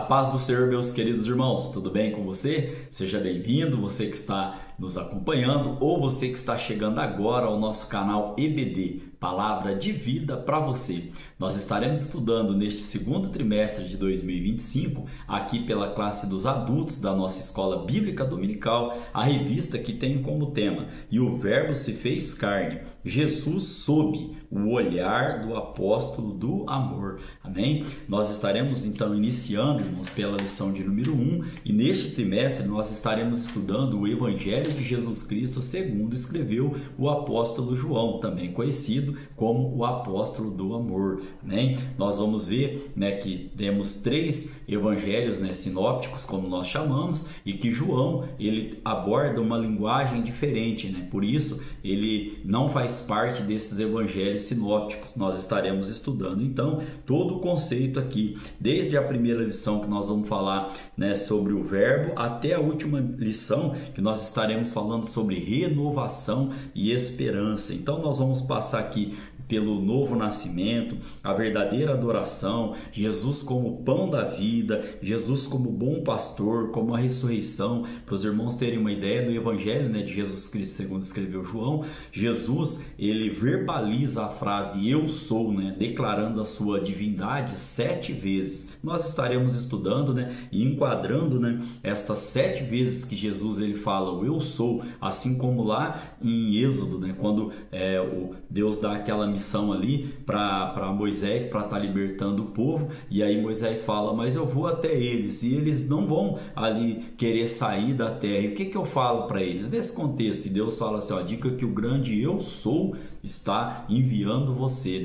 paz do Senhor, meus queridos irmãos, tudo bem com você? Seja bem-vindo, você que está nos acompanhando ou você que está chegando agora ao nosso canal EBD, Palavra de Vida para você. Nós estaremos estudando neste segundo trimestre de 2025, aqui pela classe dos adultos da nossa Escola Bíblica Dominical, a revista que tem como tema "E o Verbo se fez carne, Jesus sob o olhar do apóstolo do amor". Amém? Nós estaremos então iniciando, irmãos, pela lição de número 1 e neste trimestre nós estaremos estudando o Evangelho de Jesus Cristo segundo escreveu o apóstolo João, também conhecido como o apóstolo do amor. Amém? Nós vamos ver, que temos 3 evangelhos, sinópticos, como nós chamamos, e que João ele aborda uma linguagem diferente, por isso ele não faz parte desses evangelhos sinópticos. Nós estaremos estudando então todo o conceito aqui, desde a primeira lição que nós vamos falar sobre o verbo, até a última lição que nós estaremos falando sobre renovação e esperança. Então nós vamos passar aqui pelo novo nascimento, a verdadeira adoração, Jesus como pão da vida, Jesus como bom pastor, como a ressurreição, para os irmãos terem uma ideia do evangelho de Jesus Cristo segundo escreveu João. Jesus, ele verbaliza a frase "eu sou", declarando a sua divindade 7 vezes. Nós estaremos estudando e enquadrando estas 7 vezes que Jesus ele fala o "eu sou", assim como lá em Êxodo, quando Deus dá aquela missão ali para Moisés para estar libertando o povo, e aí Moisés fala: mas eu vou até eles e eles não vão ali querer sair da terra. E o que eu falo para eles nesse contexto? E Deus fala assim: diga que o grande eu sou está enviando você.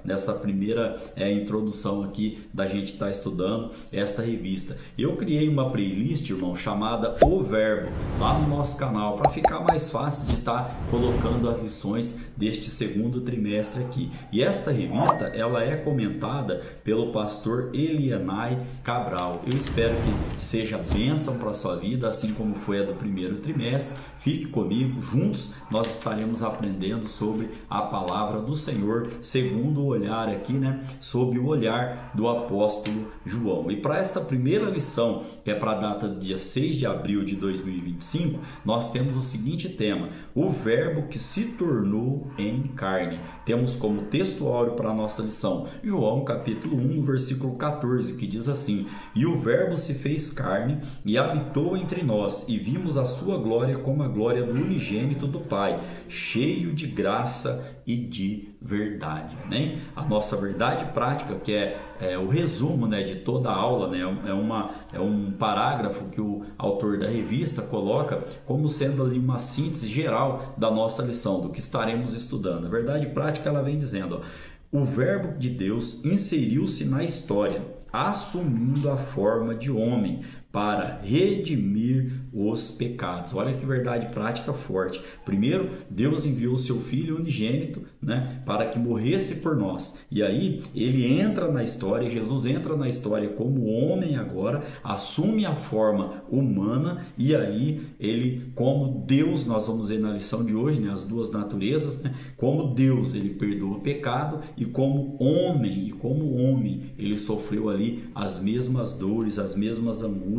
Nessa primeira introdução aqui da gente estar estudando esta revista, eu criei uma playlist, irmão, chamada O Verbo, lá no nosso canal, para ficar mais fácil de estar colocando as lições deste segundo trimestre aqui. E esta revista ela é comentada pelo pastor Elianai Cabral. Eu espero que seja bênção para a sua vida, assim como foi a do primeiro trimestre. Fique comigo, juntos nós estaremos aprendendo sobre a palavra do Senhor, segundo o olhar aqui, sob o olhar do apóstolo João. E para esta primeira lição, que é para a data do dia 6 de abril de 2025, nós temos o seguinte tema: o verbo que se tornou em carne. Temos como texto áureo para a nossa lição João capítulo 1, versículo 14, que diz assim: "E o verbo se fez carne e habitou entre nós, e vimos a sua glória como a glória do unigênito do Pai, cheio de graça e de verdade". Amém? A nossa verdade prática, que é o resumo de toda a aula, é um parágrafo que o autor da revista coloca como sendo ali uma síntese geral da nossa lição, do que estaremos estudando. A verdade prática ela vem dizendo: o verbo de Deus inseriu-se na história, assumindo a forma de homem para redimir os pecados. Olha que verdade prática forte. Primeiro, Deus enviou o seu Filho unigênito, para que morresse por nós. E aí, ele entra na história, Jesus entra na história como homem agora, assume a forma humana, e aí ele, como Deus, nós vamos ver na lição de hoje, as duas naturezas, como Deus, ele perdoa o pecado, e como homem, ele sofreu ali as mesmas dores, as mesmas angústias,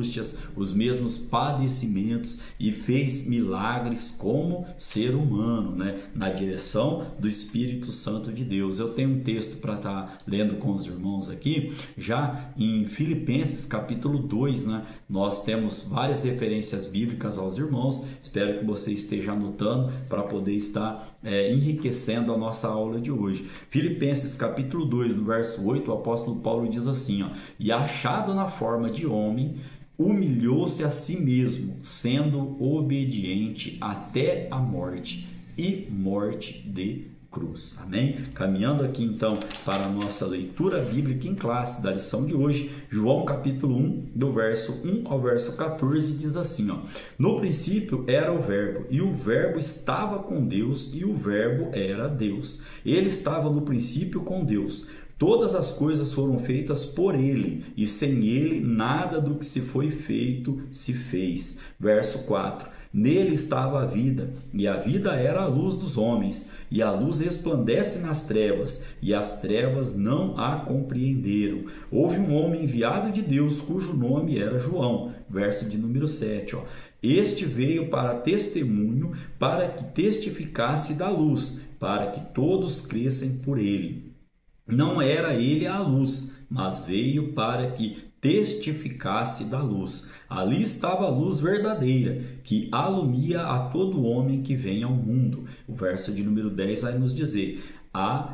os mesmos padecimentos, e fez milagres como ser humano, na direção do Espírito Santo de Deus. Eu tenho um texto para estar lendo com os irmãos aqui, já em Filipenses capítulo 2, nós temos várias referências bíblicas aos irmãos. Espero que você esteja anotando para poder estar enriquecendo a nossa aula de hoje. Filipenses capítulo 2, no verso 8, o apóstolo Paulo diz assim: "E achado na forma de homem, humilhou-se a si mesmo, sendo obediente até a morte, e morte de cruz". Amém? Caminhando aqui então para a nossa leitura bíblica em classe da lição de hoje, João capítulo 1, do verso 1 ao verso 14, diz assim: "No princípio era o verbo, e o verbo estava com Deus, e o verbo era Deus. Ele estava no princípio com Deus. Todas as coisas foram feitas por ele, e sem ele nada do que se foi feito se fez. Verso 4. Nele estava a vida, e a vida era a luz dos homens, e a luz resplandece nas trevas, e as trevas não a compreenderam. Houve um homem enviado de Deus, cujo nome era João. Verso de número 7. Este veio para testemunho, para que testificasse da luz, para que todos crescem por ele. Não era ele a luz, mas veio para que testificasse da luz. Ali estava a luz verdadeira, que alumia a todo homem que vem ao mundo. O verso de número 10 vai nos dizer: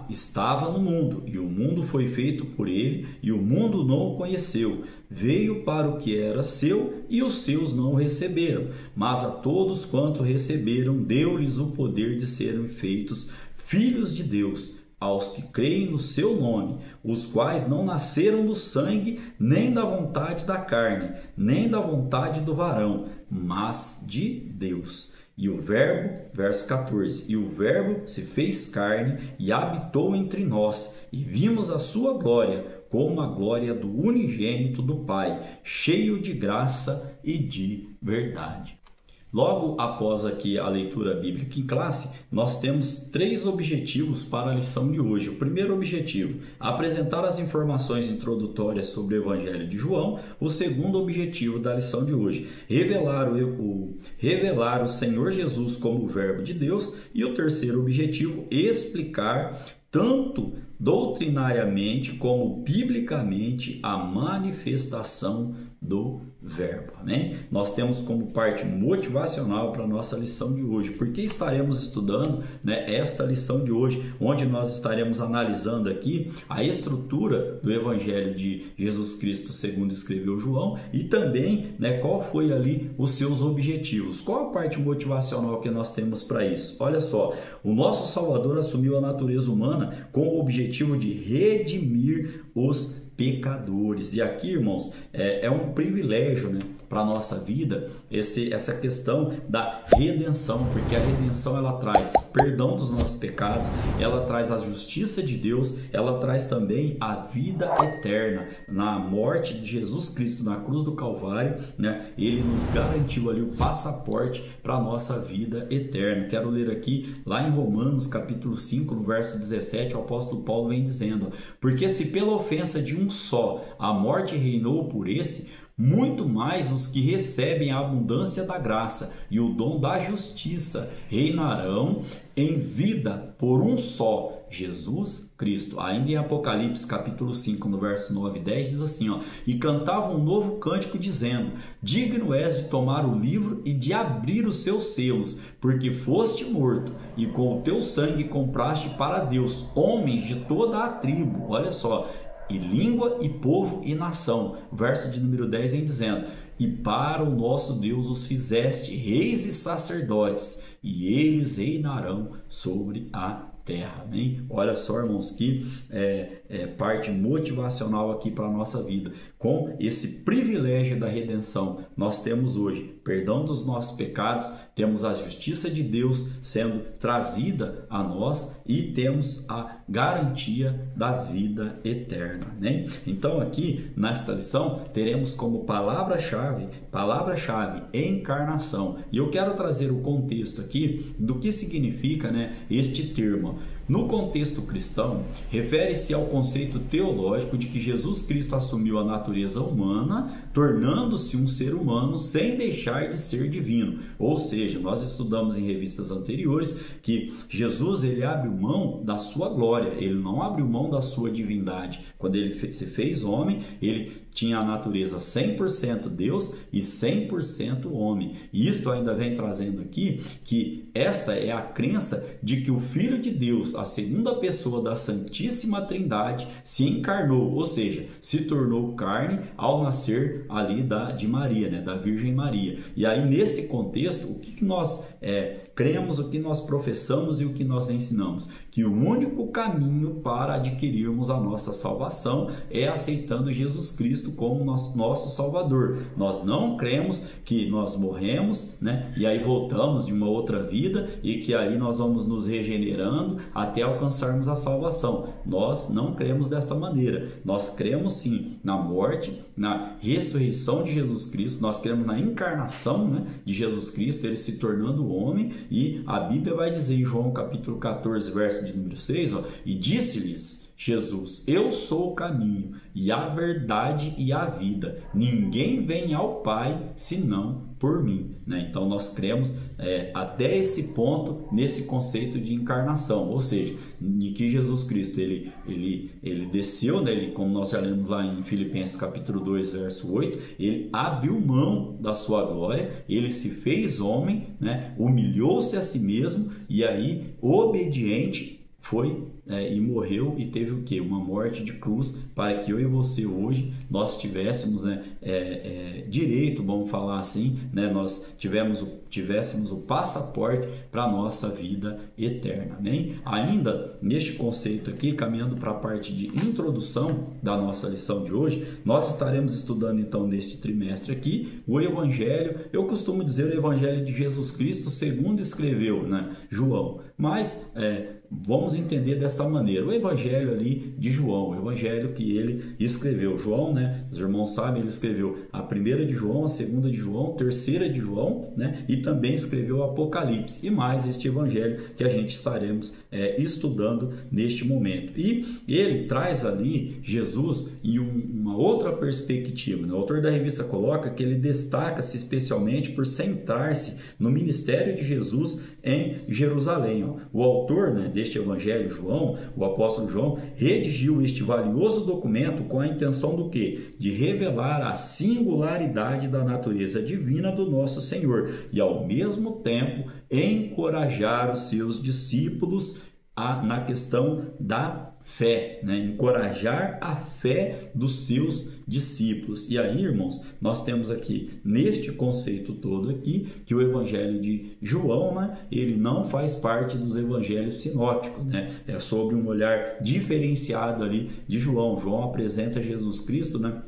estava no mundo, e o mundo foi feito por ele, e o mundo não o conheceu. Veio para o que era seu, e os seus não o receberam. Mas a todos quanto receberam, deu-lhes o poder de serem feitos filhos de Deus, aos que creem no seu nome, os quais não nasceram do sangue, nem da vontade da carne, nem da vontade do varão, mas de Deus. E o Verbo, verso 14, e o Verbo se fez carne e habitou entre nós, e vimos a sua glória, como a glória do unigênito do Pai, cheio de graça e de verdade. Logo após aqui a leitura bíblica em classe, nós temos 3 objetivos para a lição de hoje. O primeiro objetivo, apresentar as informações introdutórias sobre o Evangelho de João. O segundo objetivo da lição de hoje, revelar o Senhor Jesus como o Verbo de Deus. E o terceiro objetivo, explicar tanto doutrinariamente como biblicamente a manifestação do Verbo. Amém? Nós temos como parte motivacional para a nossa lição de hoje, porque estaremos estudando, esta lição de hoje, onde nós estaremos analisando aqui a estrutura do Evangelho de Jesus Cristo segundo escreveu João, e também qual foi ali os seus objetivos. Qual a parte motivacional que nós temos para isso? Olha só, o nosso Salvador assumiu a natureza humana com o objetivo de redimir os pecadores. E aqui, irmãos, é um privilégio para a nossa vida essa questão da redenção, porque a redenção ela traz perdão dos nossos pecados, ela traz a justiça de Deus, ela traz também a vida eterna. Na morte de Jesus Cristo na cruz do Calvário, ele nos garantiu ali o passaporte para a nossa vida eterna. Quero ler aqui lá em Romanos capítulo 5, no verso 17, o apóstolo Paulo vem dizendo: porque se pela ofensa de um só a morte reinou por esse, muito mais os que recebem a abundância da graça e o dom da justiça reinarão em vida por um só, Jesus Cristo. Ainda em Apocalipse capítulo 5, no verso 9 e 10, diz assim, e cantavam um novo cântico dizendo: digno és de tomar o livro e de abrir os seus selos, porque foste morto e com o teu sangue compraste para Deus homens de toda a tribo. Olha só, e língua, e povo, e nação. O verso de número 10 vem dizendo: e para o nosso Deus os fizeste reis e sacerdotes, e eles reinarão sobre a terra. Amém? Olha só, irmãos, que parte motivacional aqui para a nossa vida. Com esse privilégio da redenção, nós temos hoje perdão dos nossos pecados, temos a justiça de Deus sendo trazida a nós e temos a garantia da vida eterna. Né? Então aqui nesta lição teremos como palavra-chave encarnação. E eu quero trazer o contexto aqui do que significa este termo. No contexto cristão, refere-se ao conceito teológico de que Jesus Cristo assumiu a natureza humana, tornando-se um ser humano sem deixar de ser divino. Ou seja, nós estudamos em revistas anteriores que Jesus ele abriu mão da sua glória, ele não abriu mão da sua divindade. Quando ele se fez homem, ele tinha a natureza 100% Deus e 100% homem. E isto ainda vem trazendo aqui que essa é a crença de que o Filho de Deus, a segunda pessoa da Santíssima Trindade, se encarnou, ou seja, se tornou carne ao nascer ali de Maria, da Virgem Maria. E aí nesse contexto, o que nós cremos o que nós professamos e o que nós ensinamos, que o único caminho para adquirirmos a nossa salvação é aceitando Jesus Cristo como nosso Salvador. Nós não cremos que nós morremos, né, e aí voltamos de uma outra vida e que aí nós vamos nos regenerando até alcançarmos a salvação. Nós não cremos desta maneira. Nós cremos sim na morte, na ressurreição de Jesus Cristo, nós cremos na encarnação, né, de Jesus Cristo, ele se tornando homem, e a Bíblia vai dizer em João capítulo 14, verso de número 6, e disse-lhes Jesus: eu sou o caminho e a verdade e a vida, ninguém vem ao Pai senão por mim, né? Então nós cremos até esse ponto nesse conceito de encarnação, ou seja, em que Jesus Cristo ele desceu, né? Ele, como nós já lemos lá em Filipenses capítulo 2, verso 8, ele abriu mão da sua glória, ele se fez homem, né? Humilhou-se a si mesmo e aí obediente foi e morreu e teve o que? Uma morte de cruz, para que eu e você hoje nós tivéssemos direito, vamos falar assim, né? Nós tivéssemos o passaporte para a nossa vida eterna, né? Ainda neste conceito aqui, caminhando para a parte de introdução da nossa lição de hoje, nós estaremos estudando então neste trimestre aqui o Evangelho, eu costumo dizer o Evangelho de Jesus Cristo segundo escreveu, né, João, mas vamos entender dessa maneira, o Evangelho ali de João, o Evangelho que ele escreveu. João, né, os irmãos sabem, ele escreveu a 1ª de João, a 2ª de João, a 3ª de João, né, e também escreveu o Apocalipse, e mais este Evangelho que a gente estaremos estudando neste momento. E ele traz ali Jesus em uma outra perspectiva, né? O autor da revista coloca que ele destaca-se especialmente por centrar-se no ministério de Jesus em Jerusalém. O autor, né, deste Evangelho, João, o apóstolo João, redigiu este valioso documento com a intenção do quê? De revelar a singularidade da natureza divina do nosso Senhor e, ao mesmo tempo, encorajar os seus discípulos na questão da fé, né? Encorajar a fé dos seus discípulos. E aí, irmãos, nós temos aqui, neste conceito todo aqui, que o Evangelho de João, né, ele não faz parte dos evangelhos sinópticos, né? É sobre um olhar diferenciado ali de João. João apresenta Jesus Cristo, né,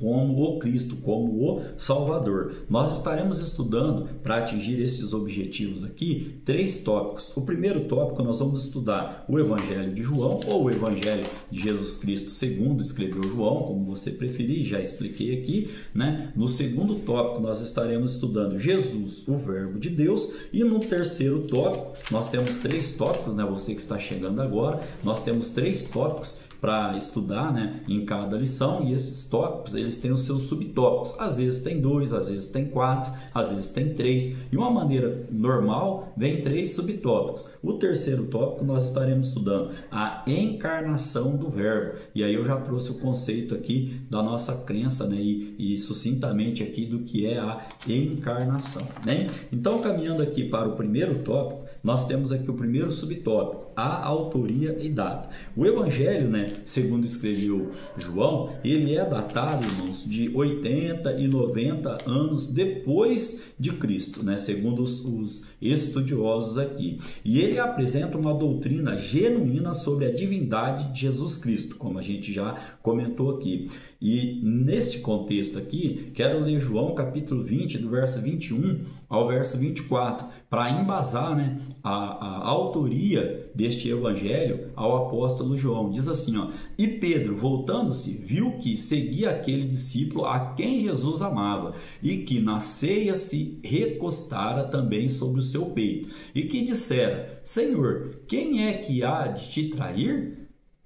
como o Cristo, como o Salvador. Nós estaremos estudando, para atingir esses objetivos aqui, 3 tópicos. O primeiro tópico nós vamos estudar o Evangelho de João, ou o Evangelho de Jesus Cristo segundo escreveu João, como você preferir, já expliquei aqui, né? No segundo tópico nós estaremos estudando Jesus, o Verbo de Deus, e no terceiro tópico, nós temos 3 tópicos, né? Você que está chegando agora, nós temos 3 tópicos para estudar, né, em cada lição, e esses tópicos, eles têm os seus subtópicos. Às vezes tem 2, às vezes tem 4, às vezes tem 3. De uma maneira normal, vem 3 subtópicos. O terceiro tópico nós estaremos estudando a encarnação do Verbo. E aí eu já trouxe o conceito aqui da nossa crença, né, e sucintamente aqui do que é a encarnação, né? Então, caminhando aqui para o primeiro tópico, nós temos aqui o primeiro subtópico, a autoria e data. O Evangelho, né, segundo escreveu João, ele é datado, irmãos, de 80 e 90 anos depois de Cristo, né, segundo os estudiosos aqui. E ele apresenta uma doutrina genuína sobre a divindade de Jesus Cristo, como a gente já comentou aqui. E nesse contexto aqui, quero ler João capítulo 20, do verso 21 ao verso 24, para embasar, né, a autoria deste evangelho ao apóstolo João. Diz assim, ó: e Pedro, voltando-se, viu que seguia aquele discípulo a quem Jesus amava, e que na ceia se recostara também sobre o seu peito, e que dissera: Senhor, quem é que há de te trair?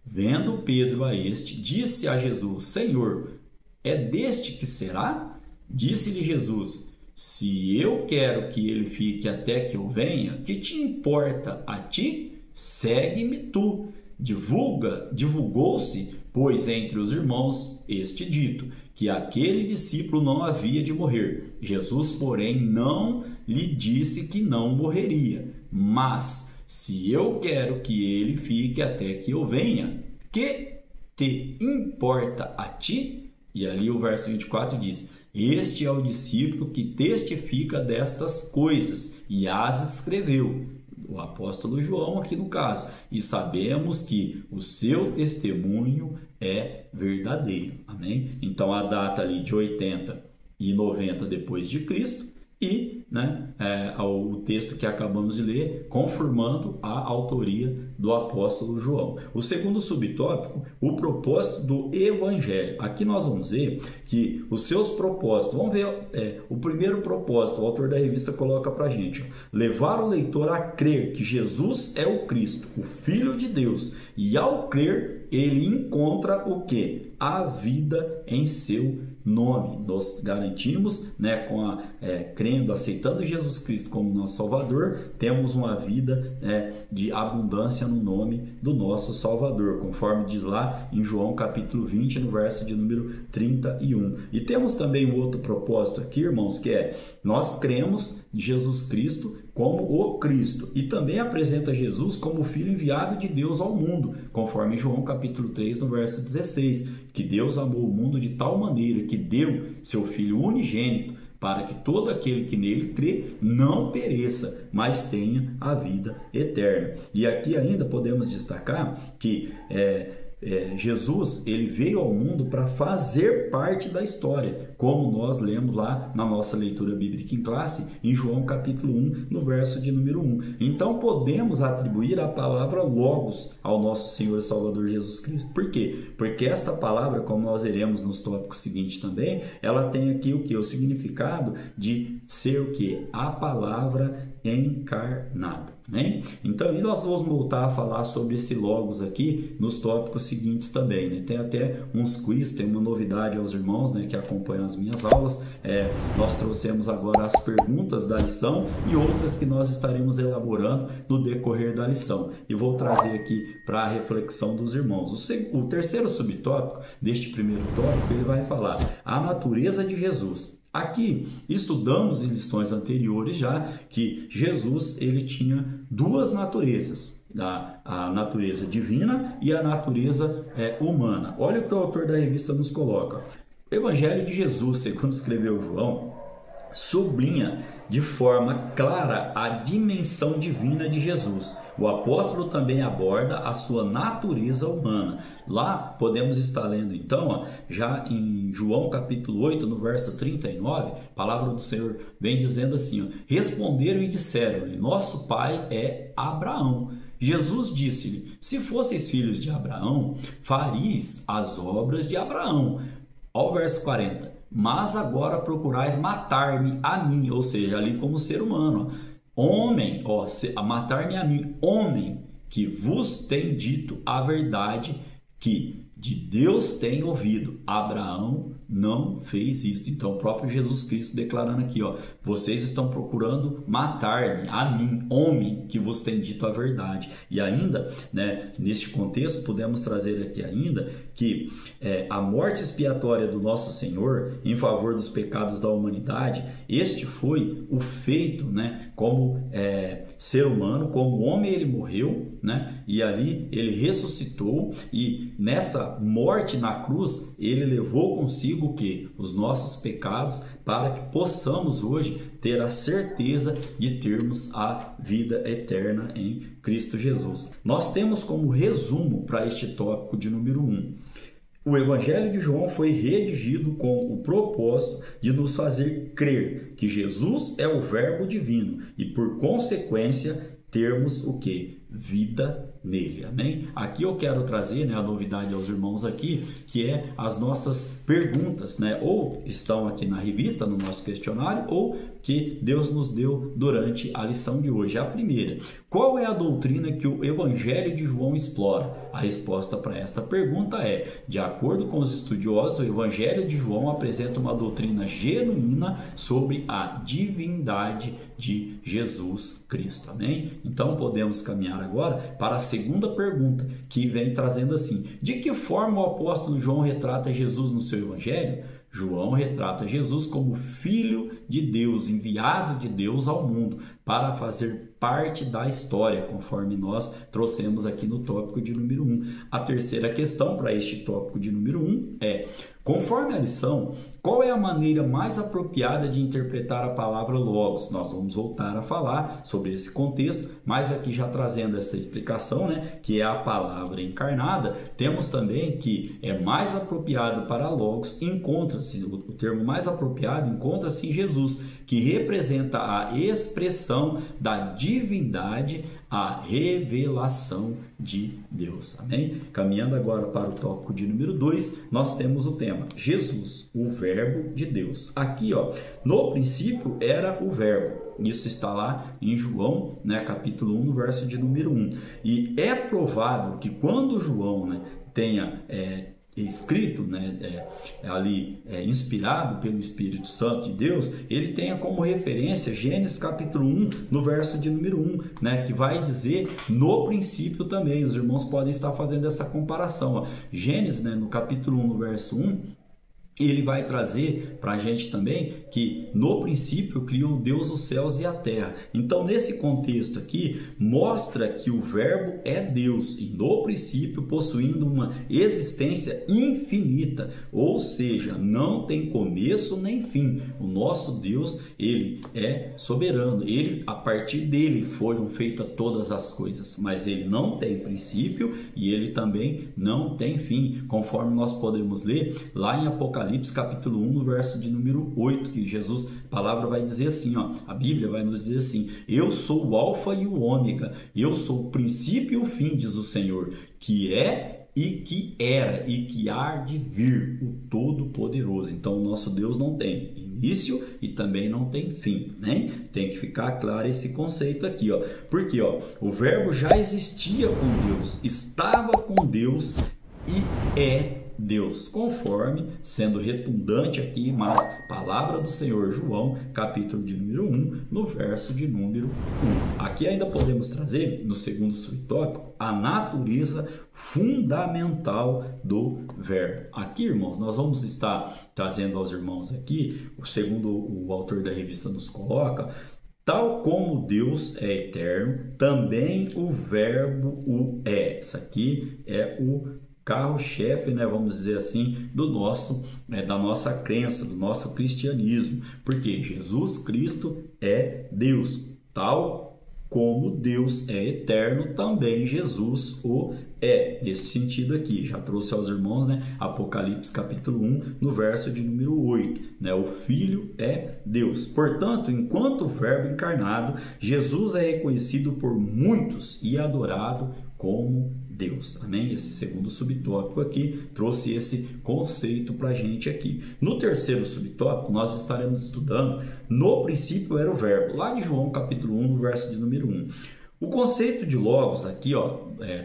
Vendo Pedro a este, disse a Jesus: Senhor, é deste que será? Disse-lhe Jesus: se eu quero que ele fique até que eu venha, que te importa a ti? Segue-me tu. Divulgou-se, pois, entre os irmãos este dito, que aquele discípulo não havia de morrer. Jesus, porém, não lhe disse que não morreria, mas se eu quero que ele fique até que eu venha, que te importa a ti? E ali o verso 24 diz: este é o discípulo que testifica destas coisas e as escreveu. O apóstolo João aqui no caso. E sabemos que o seu testemunho é verdadeiro. Amém? Então a data ali de 80 e 90 depois de Cristo e o texto que acabamos de ler, confirmando a autoria do apóstolo João. O segundo subtópico, o propósito do evangelho. Aqui nós vamos ver que os seus propósitos, vamos ver o primeiro propósito, o autor da revista coloca para a gente, levar o leitor a crer que Jesus é o Cristo, o Filho de Deus, e ao crer ele encontra o que? A vida em seu nome. Nós garantimos, crendo, aceitando Jesus Cristo como nosso Salvador, temos uma vida de abundância no nome do nosso Salvador, conforme diz lá em João capítulo 20, no verso de número 31. E temos também um outro propósito aqui, irmãos, que é nós cremos em Jesus Cristo como o Cristo e também apresenta Jesus como o Filho enviado de Deus ao mundo, conforme João capítulo 3, no verso 16, que Deus amou o mundo de tal maneira que deu seu Filho unigênito para que todo aquele que nele crê não pereça, mas tenha a vida eterna. E aqui ainda podemos destacar que Jesus ele veio ao mundo para fazer parte da história, como nós lemos lá na nossa leitura bíblica em classe, em João capítulo 1, no verso de número 1. Então podemos atribuir a palavra Logos ao nosso Senhor e Salvador Jesus Cristo. Por quê? Porque esta palavra, como nós veremos nos tópicos seguintes também, ela tem aqui o que? O significado de ser o que? A palavra encarnada. Né? Então, nós vamos voltar a falar sobre esse Logos aqui nos tópicos seguintes também. Né? Tem até uns quiz, tem uma novidade aos irmãos que acompanham as minhas aulas. Nós trouxemos agora as perguntas da lição e outras que nós estaremos elaborando no decorrer da lição. E vou trazer aqui para a reflexão dos irmãos. O terceiro subtópico deste primeiro tópico, ele vai falar a natureza de Jesus. Aqui estudamos em lições anteriores já que Jesus ele tinha duas naturezas, a natureza divina e a natureza humana. Olha o que o autor da revista nos coloca. O Evangelho de Jesus, segundo escreveu João, sublinha de forma clara a dimensão divina de Jesus. O apóstolo também aborda a sua natureza humana. Lá podemos estar lendo então, já em João capítulo 8, no verso 39, a palavra do Senhor vem dizendo assim, responderam e disseram-lhe, nosso pai é Abraão. Jesus disse-lhe, se fosseis filhos de Abraão, faríeis as obras de Abraão. Ao verso 40, mas agora procurais matar-me a mim, ou seja, ali como ser humano, homem, matar-me a mim, homem, que vos tem dito a verdade que de Deus tem ouvido. Abraão não fez isso. Então o próprio Jesus Cristo declarando aqui, vocês estão procurando matar-me, a mim, homem, que vos tem dito a verdade. E ainda, neste contexto, podemos trazer aqui ainda que a morte expiatória do nosso Senhor em favor dos pecados da humanidade, este foi o feito, como ser humano, como homem ele morreu, e ali ele ressuscitou e nessa morte na cruz ele levou consigo o quê? Os nossos pecados, para que possamos hoje ter a certeza de termos a vida eterna em Cristo Jesus. Nós temos como resumo para este tópico de número 1. O Evangelho de João foi redigido com o propósito de nos fazer crer que Jesus é o Verbo divino e, por consequência, termos o quê? Vida nele, amém? Aqui eu quero trazer a novidade aos irmãos aqui, que é as nossas perguntas, ou estão aqui na revista, no nosso questionário, ou que Deus nos deu durante a lição de hoje. A primeira, qual é a doutrina que o Evangelho de João explora? A resposta para esta pergunta é, de acordo com os estudiosos, o Evangelho de João apresenta uma doutrina genuína sobre a divindade de Jesus Cristo, amém? Então podemos caminhar agora para a segunda pergunta, que vem trazendo assim, de que forma o apóstolo João retrata Jesus no seu Evangelho? João retrata Jesus como Filho de Deus, enviado de Deus ao mundo, para fazer parte da história, conforme nós trouxemos aqui no tópico de número 1. A terceira questão para este tópico de número 1 é, Conforme a lição, qual é a maneira mais apropriada de interpretar a palavra logos? Nós vamos voltar a falar sobre esse contexto, mas aqui já trazendo essa explicação, né, que é a palavra encarnada, temos também que é mais apropriado para logos, encontra-se, o termo mais apropriado encontra-se em Jesus, que representa a expressão da divindade, a revelação de Deus. Amém? Caminhando agora para o tópico de número 2, nós temos o tema Jesus, o verbo de Deus. Aqui, ó, no princípio era o verbo. Isso está lá em João, né, capítulo 1, no verso de número 1. E é provável que quando João, né, tenha escrito, né, inspirado pelo Espírito Santo de Deus, ele tenha como referência Gênesis capítulo 1, no verso de número 1, né, que vai dizer no princípio também. Os irmãos podem estar fazendo essa comparação. Ó. Gênesis, né, no capítulo 1, no verso 1, ele vai trazer para a gente também que no princípio criou Deus os céus e a terra. Então, nesse contexto aqui, mostra que o verbo é Deus e no princípio possuindo uma existência infinita, ou seja, não tem começo nem fim. O nosso Deus, ele é soberano, a partir dele foram feitas todas as coisas, mas ele não tem princípio e ele também não tem fim, conforme nós podemos ler lá em Apocalipse capítulo 1, no verso de número 8, que Jesus, a palavra vai dizer assim, ó, a Bíblia vai nos dizer assim: eu sou o alfa e o ômega, eu sou o princípio e o fim, diz o Senhor, que é e que era e que há de vir, o Todo-Poderoso. Então, o nosso Deus não tem início e também não tem fim, né? Tem que ficar claro esse conceito aqui, ó. Porque, ó, o verbo já existia com Deus, estava com Deus e é Deus, conforme, sendo redundante aqui, mas palavra do Senhor, João, capítulo de número 1, no verso de número 1. Aqui ainda podemos trazer, no segundo subtópico, a natureza fundamental do verbo. Aqui, irmãos, nós vamos estar trazendo aos irmãos aqui, segundo o autor da revista nos coloca, tal como Deus é eterno, também o verbo o é. Isso aqui é o carro-chefe, né, vamos dizer assim, da nossa crença, do nosso cristianismo, porque Jesus Cristo é Deus, tal como Deus é eterno, também Jesus o é. Nesse sentido aqui, já trouxe aos irmãos, né, Apocalipse capítulo 1, no verso de número 8, né, o Filho é Deus. Portanto, enquanto verbo encarnado, Jesus é reconhecido por muitos e adorado como Deus. Amém? Esse segundo subtópico aqui trouxe esse conceito para a gente aqui. No terceiro subtópico, nós estaremos estudando no princípio era o verbo, lá de João capítulo 1, verso de número 1. O conceito de logos aqui, ó,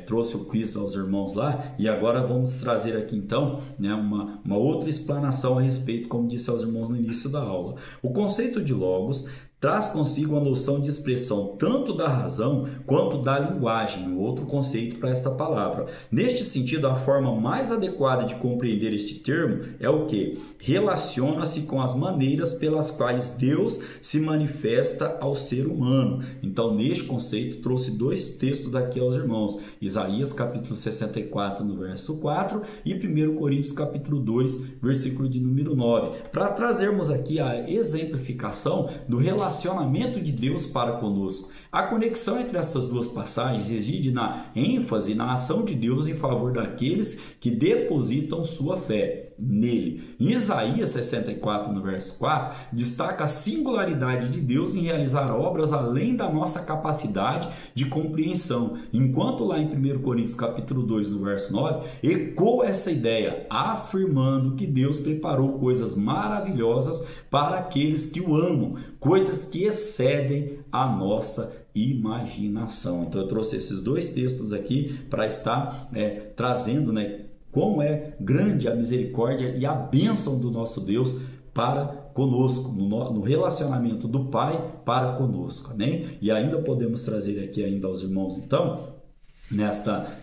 trouxe o quiz aos irmãos lá, e agora vamos trazer aqui então, né, uma outra explanação a respeito, como disse aos irmãos no início da aula. O conceito de logos traz consigo a noção de expressão tanto da razão quanto da linguagem, um outro conceito para esta palavra. Neste sentido, a forma mais adequada de compreender este termo é o que? Relaciona-se com as maneiras pelas quais Deus se manifesta ao ser humano. Então, neste conceito, trouxe dois textos daqui aos irmãos. Isaías, capítulo 64, no verso 4, e 1 Coríntios, capítulo 2, versículo de número 9, para trazermos aqui a exemplificação do relacionamento de Deus para conosco. A conexão entre essas duas passagens reside na ênfase na ação de Deus em favor daqueles que depositam sua fé nele. Em Isaías 64, no verso 4, destaca a singularidade de Deus em realizar obras além da nossa capacidade de compreensão, enquanto lá em 1 Coríntios capítulo 2, no verso 9, ecoa essa ideia, afirmando que Deus preparou coisas maravilhosas para aqueles que o amam, coisas que excedem a nossa imaginação. Então eu trouxe esses dois textos aqui para estar trazendo, né, como é grande a misericórdia e a bênção do nosso Deus para conosco, no relacionamento do Pai para conosco, amém? E ainda podemos trazer aqui ainda aos irmãos, então,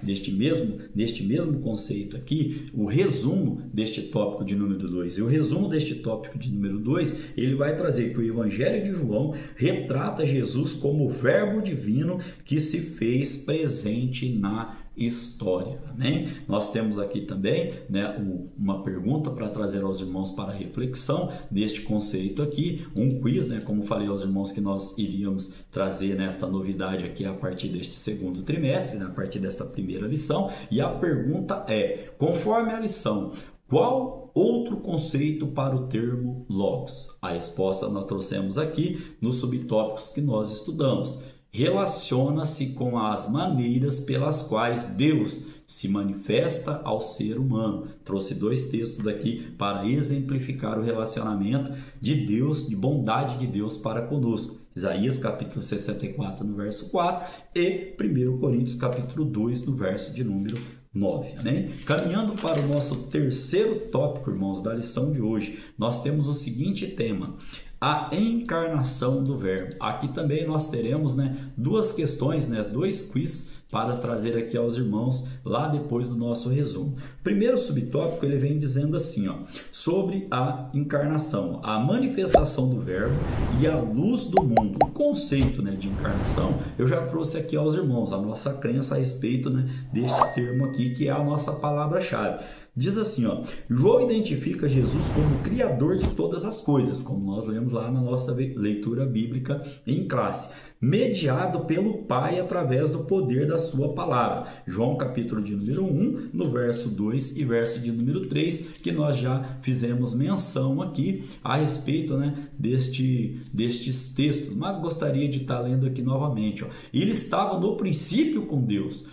neste mesmo conceito aqui, o resumo deste tópico de número 2. E o resumo deste tópico de número 2, ele vai trazer que o Evangelho de João retrata Jesus como o verbo divino que se fez presente na história. Amém? Nós temos aqui também, né, uma pergunta para trazer aos irmãos para reflexão deste conceito aqui, um quiz, né, como falei aos irmãos que nós iríamos trazer nesta novidade aqui a partir deste segundo trimestre, né, a partir desta primeira lição, e a pergunta é, conforme a lição, qual outro conceito para o termo logos? A resposta nós trouxemos aqui nos subtópicos que nós estudamos. Relaciona-se com as maneiras pelas quais Deus se manifesta ao ser humano. Trouxe 2 textos aqui para exemplificar o relacionamento de Deus, de bondade de Deus para conosco. Isaías capítulo 64, no verso 4 e 1 Coríntios capítulo 2, no verso de número 9. Né? Caminhando para o nosso terceiro tópico, irmãos, da lição de hoje, nós temos o seguinte tema: a encarnação do Verbo. Aqui também nós teremos, né, 2 questões, né, 2 quiz para trazer aqui aos irmãos lá depois do nosso resumo. Primeiro subtópico, ele vem dizendo assim, ó, sobre a encarnação, a manifestação do Verbo e a luz do mundo. O conceito, né, de encarnação, eu já trouxe aqui aos irmãos a nossa crença a respeito, né, deste termo aqui, que é a nossa palavra-chave. Diz assim, ó, João identifica Jesus como criador de todas as coisas, como nós lemos lá na nossa leitura bíblica em classe, mediado pelo Pai através do poder da sua palavra. João capítulo de número 1, no verso 2 e verso de número 3, que nós já fizemos menção aqui a respeito, né, destes textos, mas gostaria de estar lendo aqui novamente. Ó. Ele estava no princípio com Deus.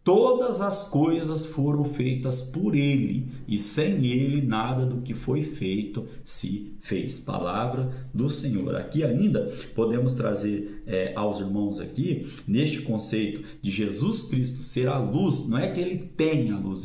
Todas as coisas foram feitas por Ele, e sem Ele nada do que foi feito se fez. Palavra do Senhor. Aqui ainda podemos trazer aos irmãos aqui, neste conceito de Jesus Cristo ser a luz. Não é que Ele tem a luz,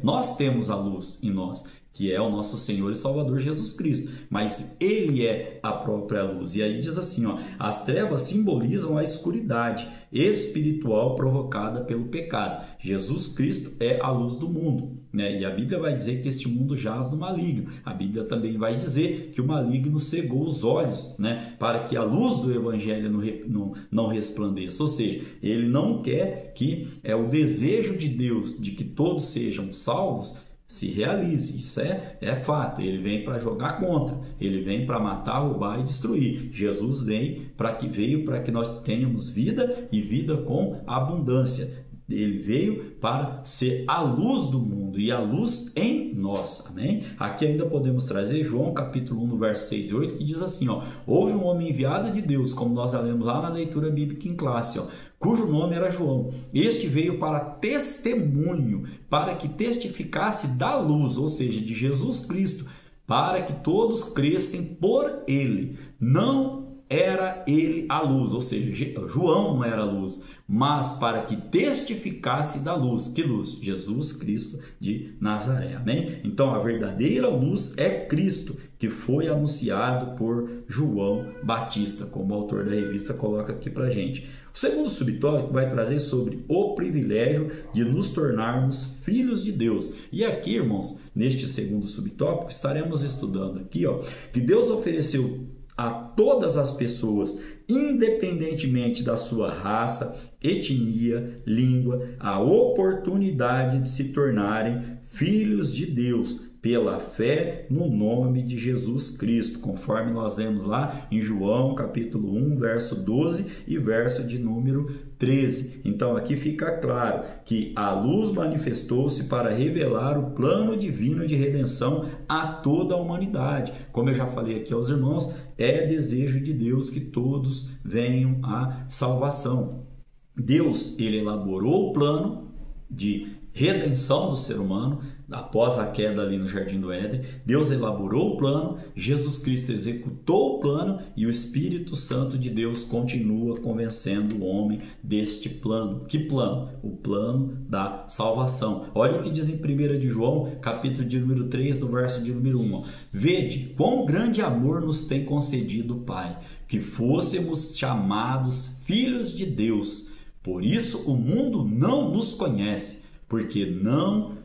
nós temos a luz em nós, que é o nosso Senhor e Salvador Jesus Cristo, mas Ele é a própria luz. E aí diz assim, ó, as trevas simbolizam a escuridade espiritual provocada pelo pecado. Jesus Cristo é a luz do mundo, né? E a Bíblia vai dizer que este mundo jaz no maligno. A Bíblia também vai dizer que o maligno cegou os olhos, né, para que a luz do Evangelho não resplandeça. Ou seja, ele não quer que o desejo de Deus de que todos sejam salvos se realize. Isso é fato. Ele vem para jogar contra, ele vem para matar, roubar e destruir. Jesus veio para que nós tenhamos vida e vida com abundância. Ele veio para ser a luz do mundo e a luz em nós. Amém? Aqui ainda podemos trazer João capítulo 1, no verso 6 e 8, que diz assim, ó, houve um homem enviado de Deus, como nós já lemos lá na leitura bíblica em classe, ó, cujo nome era João. Este veio para testemunho, para que testificasse da luz, ou seja, de Jesus Cristo, para que todos crescem por ele. Não era ele a luz, ou seja, João não era a luz, mas para que testificasse da luz. Que luz? Jesus Cristo de Nazaré. Amém? Então, a verdadeira luz é Cristo, que foi anunciado por João Batista, como o autor da revista coloca aqui para gente. O segundo subtópico vai trazer sobre o privilégio de nos tornarmos filhos de Deus. E aqui, irmãos, neste segundo subtópico, estaremos estudando aqui, ó, que Deus ofereceu a todas as pessoas, independentemente da sua raça, etnia, língua, a oportunidade de se tornarem filhos de Deus pela fé no nome de Jesus Cristo, conforme nós lemos lá em João capítulo 1, verso 12 e verso de número 13. Então aqui fica claro que a luz manifestou-se para revelar o plano divino de redenção a toda a humanidade. Como eu já falei aqui aos irmãos, é desejo de Deus que todos venham à salvação. Deus, ele elaborou o plano de redenção do ser humano após a queda ali no Jardim do Éden. Deus elaborou o plano, Jesus Cristo executou o plano e o Espírito Santo de Deus continua convencendo o homem deste plano. Que plano? O plano da salvação. Olha o que diz em 1 de João, capítulo de número 3, no verso de número 1. Ó. Vede quão grande amor nos tem concedido o Pai, que fôssemos chamados filhos de Deus. Por isso o mundo não nos conhece, porque não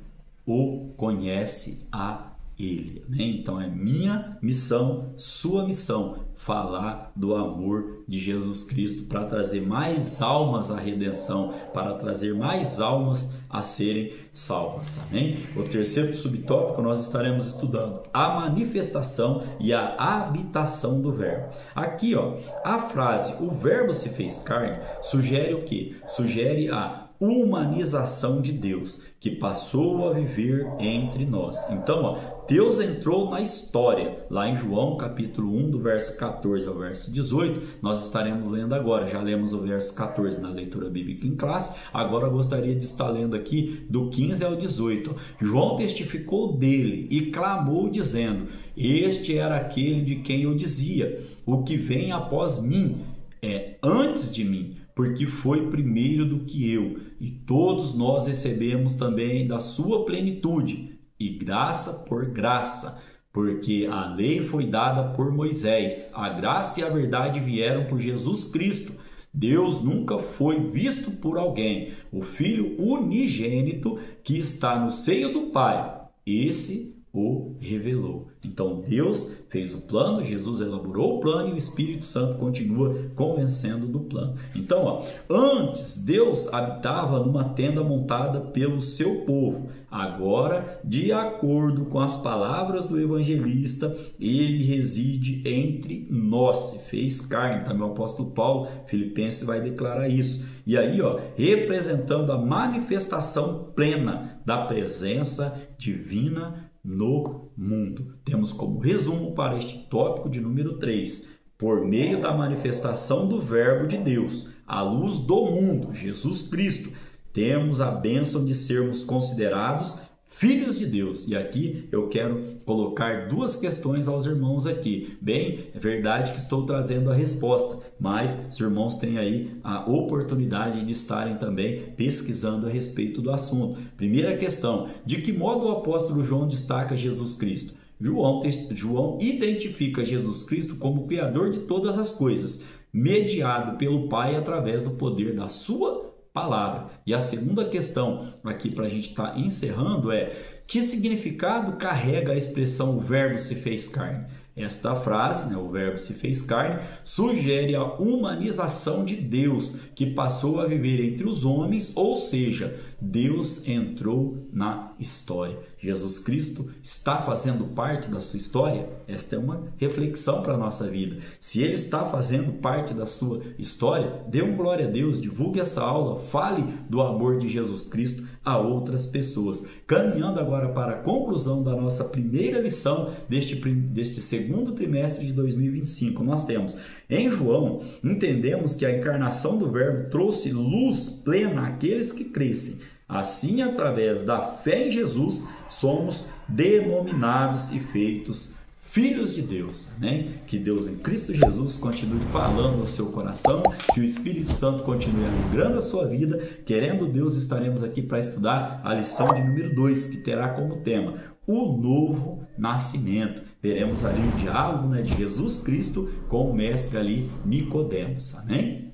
o conhece a Ele, amém? Então é minha missão, sua missão, falar do amor de Jesus Cristo para trazer mais almas à redenção, para trazer mais almas a serem salvas, amém? O terceiro subtópico nós estaremos estudando a manifestação e a habitação do verbo. Aqui, ó, a frase "o verbo se fez carne" sugere o quê? Sugere a humanização de Deus, que passou a viver entre nós. Então, ó, Deus entrou na história. Lá em João, capítulo 1, do verso 14 ao verso 18, nós estaremos lendo agora. Já lemos o verso 14 na leitura bíblica em classe. Agora eu gostaria de estar lendo aqui do 15 ao 18. João testificou dele e clamou dizendo: "Este era aquele de quem eu dizia: o que vem após mim é antes de mim, porque foi primeiro do que eu, e todos nós recebemos também da sua plenitude, e graça por graça, porque a lei foi dada por Moisés, a graça e a verdade vieram por Jesus Cristo. Deus nunca foi visto por alguém, o Filho unigênito que está no seio do Pai, esse o revelou." Então Deus fez o plano, Jesus elaborou o plano e o Espírito Santo continua convencendo do plano. Então, ó, antes Deus habitava numa tenda montada pelo seu povo. Agora, de acordo com as palavras do evangelista, ele reside entre nós, se fez carne. Também o apóstolo Paulo, Filipenses, vai declarar isso. E aí, ó, representando a manifestação plena da presença divina no mundo. Temos como resumo para este tópico de número 3, por meio da manifestação do Verbo de Deus, a luz do mundo, Jesus Cristo, temos a bênção de sermos considerados filhos de Deus. E aqui eu quero colocar duas questões aos irmãos aqui. Bem, é verdade que estou trazendo a resposta, mas os irmãos têm aí a oportunidade de estarem também pesquisando a respeito do assunto. Primeira questão: de que modo o apóstolo João destaca Jesus Cristo? João identifica Jesus Cristo como o Criador de todas as coisas, mediado pelo Pai através do poder da sua palavra. E a segunda questão aqui para a gente estar encerrando é: que significado carrega a expressão "o verbo se fez carne"? Esta frase, o verbo se fez carne, sugere a humanização de Deus, que passou a viver entre os homens, ou seja, Deus entrou na história. Jesus Cristo está fazendo parte da sua história? Esta é uma reflexão para a nossa vida. Se Ele está fazendo parte da sua história, dê um glória a Deus, divulgue essa aula, fale do amor de Jesus Cristo a outras pessoas. Caminhando agora para a conclusão da nossa primeira lição deste segundo trimestre de 2025, nós temos: em João, entendemos que a encarnação do Verbo trouxe luz plena àqueles que crescem. Assim, através da fé em Jesus, somos denominados e feitos filhos de Deus, né? Que Deus em Cristo Jesus continue falando ao seu coração, que o Espírito Santo continue alegrando a sua vida. Querendo Deus, estaremos aqui para estudar a lição de número 2, que terá como tema o novo nascimento. Veremos ali o diálogo, de Jesus Cristo com o mestre ali Nicodemos, amém?